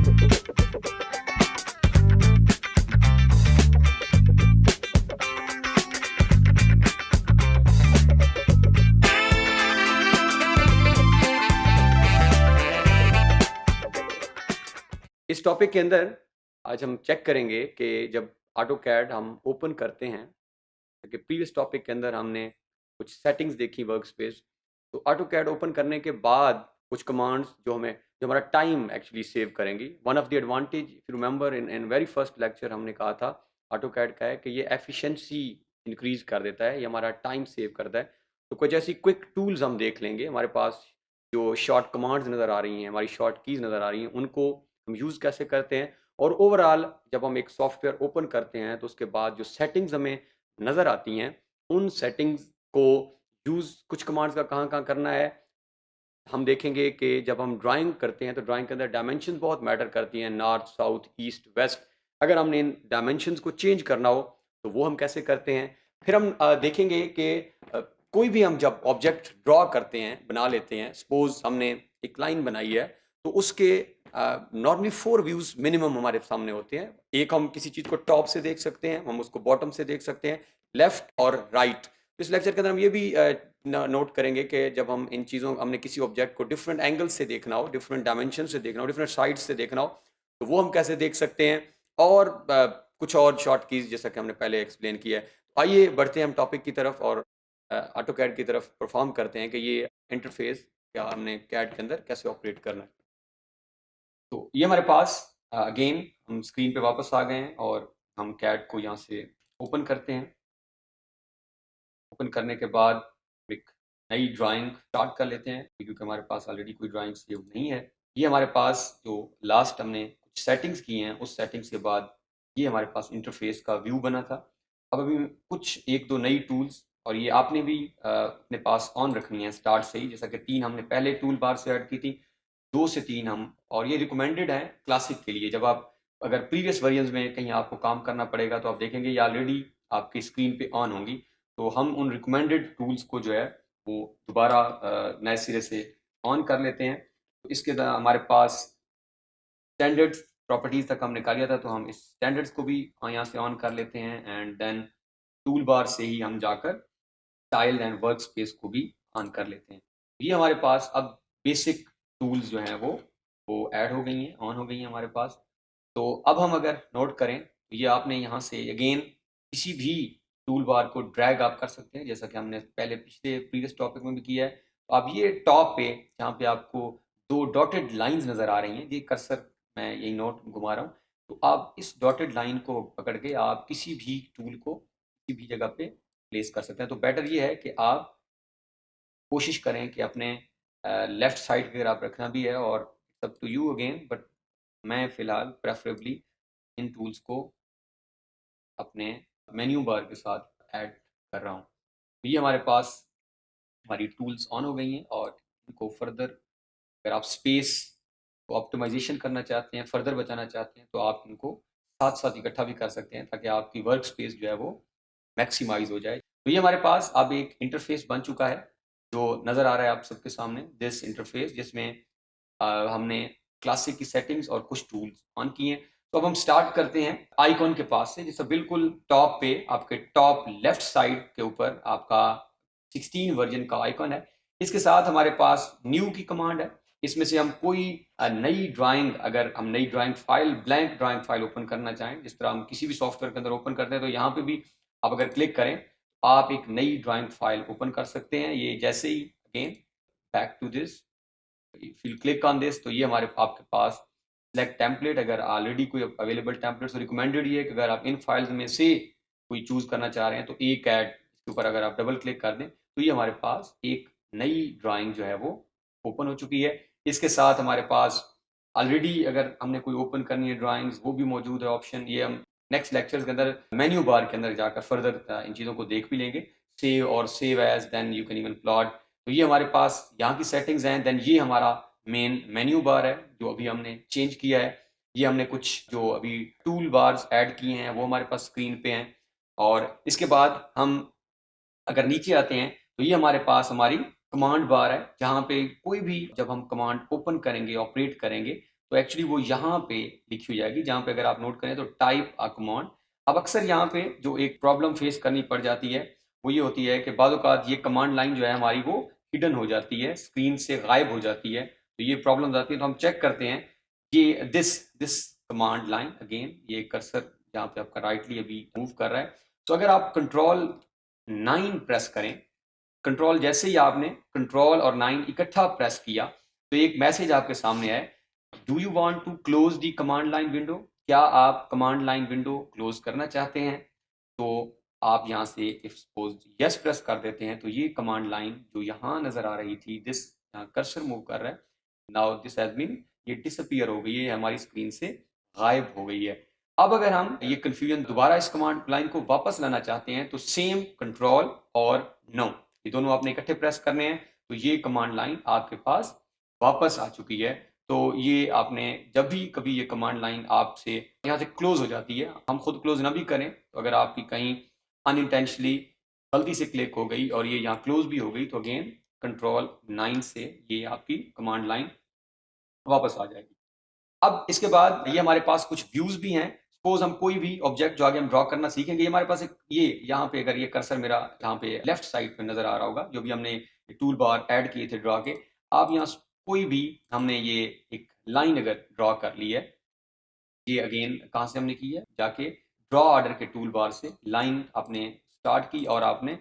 इस टॉपिक के अंदर आज हम चेक करेंगे कि जब ऑटोकैड हम ओपन करते हैं, क्योंकि प्रीवियस टॉपिक के अंदर हमने कुछ सेटिंग्स देखी वर्क स्पेस। तो ऑटोकैड ओपन करने के बाद कुछ कमांड्स जो हमारा टाइम एक्चुअली सेव करेंगी। One of the advantage, if you remember, in very first lecture हमने कहा था ऑटोकैड का है कि ये एफिशिएंसी इंक्रीज कर देता है, ये हमारा टाइम सेव करता है। तो कुछ ऐसी क्विक टूल्स हम देख लेंगे। हमारे पास जो शॉर्ट कमांड्स नज़र आ रही हैं, हमारी शॉर्ट कीज़ नज़र आ रही हैं, उनको हम यूज़ कैसे करते हैं, और ओवरऑल जब हम एक सॉफ्टवेयर ओपन करते हैं तो उसके बाद जो सेटिंग्स हमें नज़र आती हैं, उन सेटिंग्स को यूज़ कुछ कमांड्स का कहाँ-कहाँ करना है। हम देखेंगे कि जब हम ड्राइंग करते हैं तो ड्राइंग के अंदर डायमेंशंस बहुत मैटर करती हैं, नॉर्थ, साउथ, ईस्ट, वेस्ट। अगर हमने इन डायमेंशंस को चेंज करना हो तो वो हम कैसे करते हैं। फिर हम देखेंगे कि कोई भी हम जब ऑब्जेक्ट ड्रॉ करते हैं, बना लेते हैं, सपोज हमने एक लाइन बनाई है, तो उसके नॉर्मली 4 व्यूज़ मिनिमम हमारे सामने होते हैं। एक हम किसी चीज़ को टॉप से देख सकते हैं, हम उसको बॉटम से देख सकते हैं, लेफ्ट और राइट। इस लेक्चर के अंदर हम ये भी नोट करेंगे कि जब हम इन चीज़ों हमने किसी ऑब्जेक्ट को डिफरेंट एंगल से देखना हो, डिफरेंट डायमेंशन से देखना हो, डिफरेंट साइड्स से देखना हो, तो वो हम कैसे देख सकते हैं। और कुछ और शॉर्ट कीज़ जैसा कि हमने पहले एक्सप्लेन किया है। तो आइए बढ़ते हैं हम टॉपिक की तरफ और ऑटोकैड की तरफ परफॉर्म करते हैं कि ये इंटरफेस क्या हमने कैड के अंदर कैसे ऑपरेट करना है। तो ये हमारे पास अगेन हम स्क्रीन पे वापस आ गए हैं और हम कैड को यहाँ से ओपन करते हैं। ओपन करने के बाद एक नई ड्राइंग स्टार्ट कर लेते हैं, क्योंकि हमारे पास ऑलरेडी कोई ड्राइंग सेव नहीं है। ये हमारे पास जो लास्ट हमने कुछ सेटिंग्स की हैं, उस सेटिंग्स के बाद ये हमारे पास इंटरफेस का व्यू बना था। अब अभी कुछ 1-2 नई टूल्स, और ये आपने भी अपने पास ऑन रखनी है स्टार्ट से ही, जैसा कि 3 हमने पहले टूल बार से ऐड की थी, 2 से 3 हम, और ये रिकमेंडेड है क्लासिक के लिए। जब आप अगर प्रीवियस वर्जन्स में कहीं आपको काम करना पड़ेगा तो आप देखेंगे ये ऑलरेडी आपकी स्क्रीन पे ऑन होंगी। तो हम उन रिकमेंडेड टूल्स को जो है वो दोबारा नए सिरे से ऑन कर लेते हैं। तो इसके हमारे पास स्टैंडर्ड्स प्रॉपर्टीज़ तक हमने कर लिया था, तो हम इस स्टैंडर्ड्स को भी यहाँ से ऑन कर लेते हैं, एंड देन टूल बार से ही हम जाकर स्टाइल एंड वर्क स्पेस को भी ऑन कर लेते हैं। ये हमारे पास अब बेसिक टूल्स जो हैं वो ऐड हो गई हैं, ऑन हो गई हैं हमारे पास। तो अब हम अगर नोट करें तो ये आपने यहाँ से अगेन किसी भी टूल बार को ड्रैग आप कर सकते हैं, जैसा कि हमने पहले पिछले प्रीवियस टॉपिक में भी किया है। तो अब ये टॉप पे जहाँ पे आपको 2 डॉटेड लाइंस नज़र आ रही हैं, ये कर्सर मैं यही नोट घुमा रहा हूँ, तो आप इस डॉटेड लाइन को पकड़ के आप किसी भी टूल को किसी भी जगह पे प्लेस कर सकते हैं। तो बेटर ये है कि आप कोशिश करें कि अपने लेफ्ट साइड पे आप रखना भी है, और up to you again, but मैं फ़िलहाल प्रेफरेबली इन टूल्स को अपने मेन्यू बार के साथ ऐड कर रहा हूँ। तो ये हमारे पास हमारी टूल्स ऑन हो गई हैं, और इनको फर्दर अगर आप स्पेस को ऑप्टिमाइज़ेशन करना चाहते हैं, फर्दर बचाना चाहते हैं, तो आप इनको साथ-साथ इकट्ठा भी कर सकते हैं, ताकि आपकी वर्क स्पेस जो है वो मैक्सिमाइज़ हो जाए। तो ये हमारे पास अब एक इंटरफ़ेस बन चुका है, जो नज़र आ रहा है आप सबके सामने, दिस इंटरफ़ेस, जिसमें हमने क्लासिक की सेटिंग्स और कुछ टूल्स ऑन किए हैं। तो अब हम स्टार्ट करते हैं आइकॉन के पास से, जैसे बिल्कुल टॉप पे आपके टॉप लेफ्ट साइड के ऊपर आपका 16 वर्जन का आइकॉन है। इसके साथ हमारे पास न्यू की कमांड है। इसमें से हम कोई नई ड्राइंग, अगर हम नई drawing file, blank drawing file open करना चाहें, जिस तरह हम किसी भी सॉफ्टवेयर के अंदर ओपन करते हैं, तो यहाँ पे भी आप अगर क्लिक करें, आप एक नई ड्राइंग फाइल ओपन कर सकते हैं। ये जैसे ही again back to this, if you click on this, तो ये हमारे आपके पास सिलेक्ट टेम्पलेट, अगर ऑलरेडी कोई अवेलेबल टेम्पलेट, तो रिकमेंडेड ये है कि अगर आप इन फाइल्स में से कोई चूज करना चाह रहे हैं तो एक ऐड, इसके ऊपर अगर आप डबल क्लिक कर दें तो ये हमारे पास एक नई ड्राइंग जो है वो ओपन हो चुकी है। इसके साथ हमारे पास ऑलरेडी अगर हमने कोई ओपन करनी है ड्राइंग्स, वो भी मौजूद है ऑप्शन। ये हम नेक्स्ट लेक्चर्स के अंदर मेन्यू बार के अंदर जाकर फर्दर इन चीज़ों को देख भी लेंगे। सेव और save as, then you can even plot. तो ये हमारे पास यहाँ की सेटिंग्स हैं। देन ये हमारा मेन मेन्यू बार है जो अभी हमने चेंज किया है। ये हमने कुछ जो अभी टूल बार्स ऐड किए हैं वो हमारे पास स्क्रीन पे हैं। और इसके बाद हम अगर नीचे आते हैं तो ये हमारे पास हमारी कमांड बार है, जहाँ पे कोई भी जब हम कमांड ओपन करेंगे, ऑपरेट करेंगे, तो एक्चुअली वो यहाँ पे लिखी हो जाएगी, जहाँ पे अगर आप नोट करें तो टाइप अ कमांड। अब अक्सर यहाँ पे जो एक प्रॉब्लम फेस करनी पड़ जाती है वो ये होती है कि बाद औक़ात ये कमांड लाइन जो है हमारी वो हिडन हो जाती है, स्क्रीन से गायब हो जाती है, तो ये प्रॉब्लम आती है। तो हम चेक करते हैं ये दिस कमांड लाइन, अगेन ये कर्सर जहाँ पे आपका राइटली अभी मूव कर रहा है। तो अगर आप कंट्रोल 9 प्रेस करें, कंट्रोल जैसे ही आपने कंट्रोल और 9 इकट्ठा प्रेस किया तो एक मैसेज आपके सामने आए, do you want to close the command line window? क्या आप कमांड लाइन विंडो क्लोज करना चाहते हैं? तो आप यहाँ से इफ सपोज यस प्रेस कर देते हैं तो ये कमांड लाइन जो यहाँ नजर आ रही थी, दिस यहाँ कर्सर मूव कर रहा है, नाउ दिस हैज बीन, ये डिसअपीयर हो गई है, हमारी स्क्रीन से गायब हो गई है। अब अगर हम ये कंफ्यूजन दोबारा इस कमांड लाइन को वापस लाना चाहते हैं तो सेम कंट्रोल और 9 ये दोनों आपने इकट्ठे प्रेस करने हैं, तो ये कमांड लाइन आपके पास वापस आ चुकी है। तो ये आपने जब भी कभी ये कमांड लाइन आपसे यहाँ से क्लोज हो जाती है, हम खुद क्लोज ना भी करें, तो अगर आपकी कहीं अनइंटेंशनली गलती से क्लिक हो गई और ये यहाँ क्लोज भी हो गई तो अगेन कंट्रोल 9 से ये आपकी कमांड लाइन वापस आ जाएगी। अब इसके बाद ये हमारे पास कुछ व्यूज भी हैं। सपोज हम कोई भी ऑब्जेक्ट जो आगे हम ड्रॉ करना सीखेंगे, ये हमारे पास एक ये यहाँ पे अगर ये कर्सर मेरा यहाँ पे लेफ्ट साइड पे नजर आ रहा होगा, जो भी हमने टूल बार ऐड किए थे ड्रॉ के, आप यहाँ कोई भी हमने ये एक लाइन अगर ड्रॉ कर ली है, ये अगेन कहाँ से हमने की है, जाके ड्रॉ ऑर्डर के टूल बार से लाइन आपने स्टार्ट की और आपने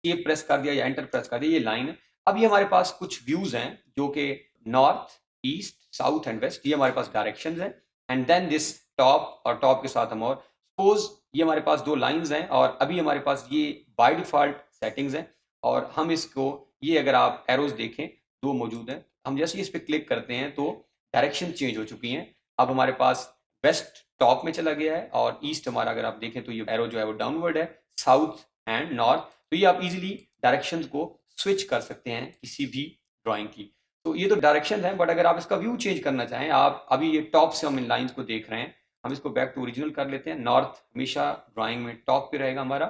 ये प्रेस कर दिया या एंटर प्रेस कर दिया, ये लाइन है। अब ये हमारे पास कुछ व्यूज हैं जो कि north, east, south and west, ये हमारे पास डायरेक्शंस हैं। एंड देन दिस टॉप, और टॉप के साथ हम और सपोज ये हमारे पास दो लाइंस हैं और अभी हमारे पास ये बाय डिफॉल्ट सेटिंग्स हैं और हम इसको, ये अगर आप एरोज देखें दो मौजूद हैं, हम जैसे इस पर क्लिक करते हैं तो डायरेक्शन चेंज हो चुकी हैं। अब हमारे पास वेस्ट टॉप में चला गया है और ईस्ट हमारा अगर आप देखें तो ये एरो जो है वो डाउनवर्ड है, साउथ एंड नॉर्थ। तो ये आप इजीली डायरेक्शंस को स्विच कर सकते हैं किसी भी ड्राइंग की। तो ये तो डायरेक्शन है, बट अगर आप इसका व्यू चेंज करना चाहें, आप अभी ये टॉप से हम इन लाइंस को देख रहे हैं, हम इसको बैक टू ओरिजिनल कर लेते हैं। नॉर्थ हमेशा ड्राइंग में टॉप पे रहेगा हमारा।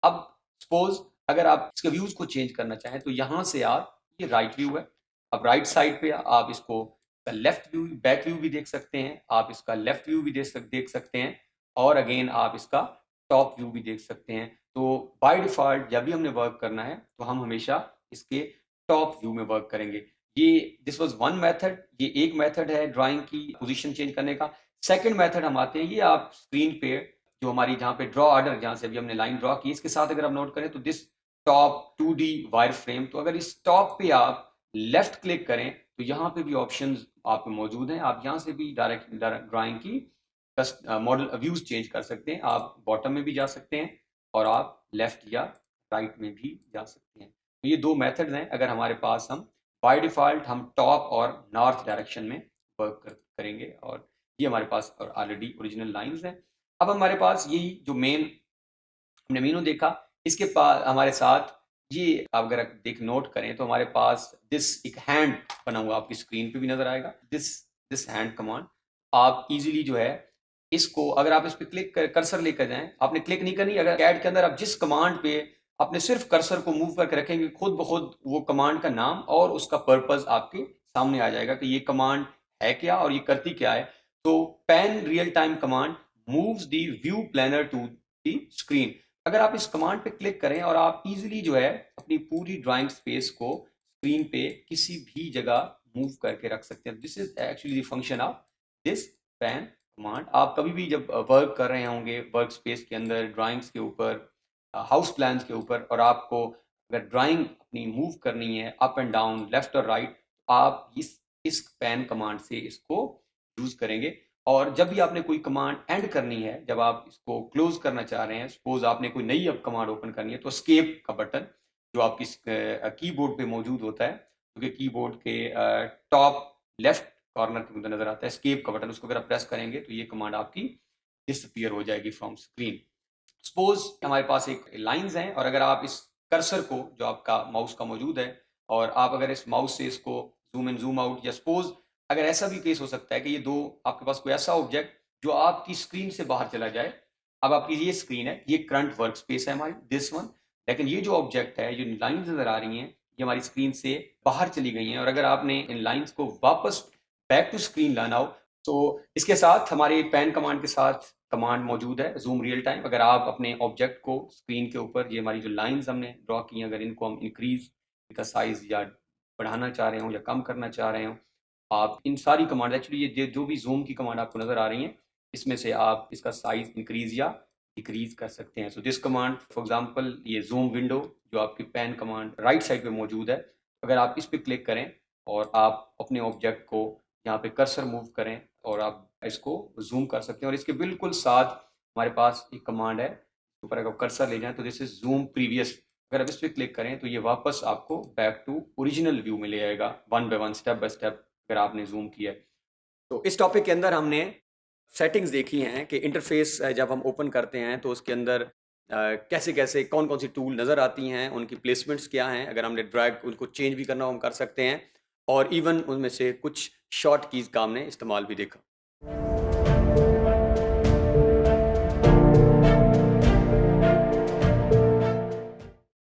अब सपोज अगर आप इसके व्यूज को चेंज करना चाहें तो यहां से आप, ये राइट व्यू है, अब राइट साइड पे आप इसको लेफ्ट व्यू, बैक व्यू भी देख सकते हैं, आप इसका लेफ्ट व्यू भी देख सकते हैं और अगेन आप इसका टॉप व्यू भी देख सकते हैं। तो बाय डिफॉल्ट जब भी हमने वर्क करना है तो हम हमेशा इसके टॉप व्यू में वर्क करेंगे। ये दिस वाज वन मेथड, ये एक मेथड है ड्राइंग की पोजीशन चेंज करने का। सेकंड मेथड हम आते हैं, ये आप स्क्रीन पे जो हमारी जहाँ पे ड्रॉ ऑर्डर, जहाँ से अभी हमने लाइन ड्रॉ की, इसके साथ अगर आप नोट करें तो this top 2D wire frame, तो अगर इस टॉप पे आप लेफ्ट क्लिक करें तो यहाँ पे भी ऑप्शंस आपको मौजूद हैं। आप यहाँ से भी डायरेक्ट ड्राइंग की मॉडल व्यूज चेंज कर सकते हैं। आप बॉटम में भी जा सकते हैं और आप लेफ्ट या राइट में भी जा सकते हैं। तो ये दो मेथड्स हैं। अगर हमारे पास हम बाय डिफॉल्ट हम टॉप और नॉर्थ डायरेक्शन में वर्क करेंगे और ये हमारे पास और ऑलरेडी ओरिजिनल लाइंस हैं। अब हमारे पास यही जो हमने मेनू देखा, इसके पास हमारे साथ ये आप अगर देख नोट करें तो हमारे पास दिस एक हैंड बना हुआ आपकी स्क्रीन पे भी नजर आएगा, दिस हैंड कमांड। आप इजीली जो है इसको, अगर आप इस पे क्लिक कर्सर लेकर जाएं, आपने क्लिक नहीं करनी, अगर कैड के अंदर आप जिस कमांड पे अपने सिर्फ कर्सर को मूव करके रखेंगे, खुद ब खुद वो कमांड का नाम और उसका पर्पस आपके सामने आ जाएगा कि ये कमांड है क्या और ये करती क्या है। तो pan real time command moves the view planar to the screen. अगर आप इस कमांड पे क्लिक करें और आप इजीली जो है अपनी पूरी ड्राइंग स्पेस को स्क्रीन पे किसी भी जगह मूव करके रख सकते हैं। This is actually the function of this pan command. आप कभी भी जब वर्क कर रहे होंगे वर्क स्पेस के अंदर ड्राइंग्स के ऊपर, हाउस प्लान्स के ऊपर, और आपको अगर ड्राइंग अपनी मूव करनी है अप एंड डाउन, लेफ्ट और राइट, आप इस पैन कमांड से इसको यूज करेंगे। और जब भी आपने कोई कमांड एंड करनी है, जब आप इसको क्लोज करना चाह रहे हैं, सपोज आपने कोई नई अब कमांड ओपन करनी है, तो एस्केप का बटन जो आपकी कीबोर्ड पे मौजूद होता है, क्योंकि कीबोर्ड के टॉप लेफ्ट कॉर्नर के अंदर नजर आता है एस्केप का बटन, उसको अगर आप प्रेस करेंगे तो ये कमांड आपकी डिसअपीयर हो जाएगी फ्रॉम स्क्रीन। सपोज हमारे पास एक लाइंस हैं और अगर आप इस कर्सर को जो आपका माउस का मौजूद है और आप अगर इस माउस से इसको जूम इन जूम आउट, या सपोज अगर ऐसा भी केस हो सकता है कि ये दो, आपके पास कोई ऐसा ऑब्जेक्ट जो आपकी स्क्रीन से बाहर चला जाए। अब आपकी ये स्क्रीन है, ये करंट वर्क स्पेस है हमारी, दिस वन, लेकिन ये जो ऑब्जेक्ट है, जो लाइंस नजर आ रही हैं, ये हमारी स्क्रीन से बाहर चली गई हैं और अगर आपने इन लाइंस को वापस बैक टू स्क्रीन ला नाउ। तो इसके साथ हमारे पैन कमांड के साथ कमांड मौजूद है जूम रियल टाइम। अगर आप अपने ऑब्जेक्ट को स्क्रीन के ऊपर, ये हमारी जो लाइंस हमने ड्रॉ की हैं, अगर इनको हम इंक्रीज इनका साइज या बढ़ाना चाह रहे हो या कम करना चाह रहे हो, आप इन सारी कमांड, एक्चुअली ये जो भी जूम की कमांड आपको नज़र आ रही हैं, इसमें से आप इसका साइज इंक्रीज या डिक्रीज कर सकते हैं। So this command for example, ये जूम विंडो जो आपकी पैन कमांड राइट साइड पे मौजूद है, अगर आप इस पर क्लिक करें और आप अपने ऑब्जेक्ट को यहाँ पे कर्सर मूव करें और आप इसको जूम कर सकते हैं। और इसके बिल्कुल साथ हमारे पास एक कमांड है, ऊपर अगर कर्सर ले जाएं तो दिस इज जूम प्रीवियस। अगर आप इस पर क्लिक करें तो ये वापस आपको बैक टू ओरिजिनल व्यू में ले आएगा, one by one, step by step, अगर आपने जूम किया। तो इस टॉपिक के अंदर हमने सेटिंग्स देखी हैं कि इंटरफेस जब हम ओपन करते हैं तो उसके अंदर कैसे कैसे कौन कौन सी टूल नज़र आती हैं, उनकी प्लेसमेंट्स क्या हैं, अगर हमने ड्रैग उनको चेंज भी करना हो हम कर सकते हैं, और इवन उनमें से कुछ शॉर्ट कीज़ का हमने इस्तेमाल भी देखा।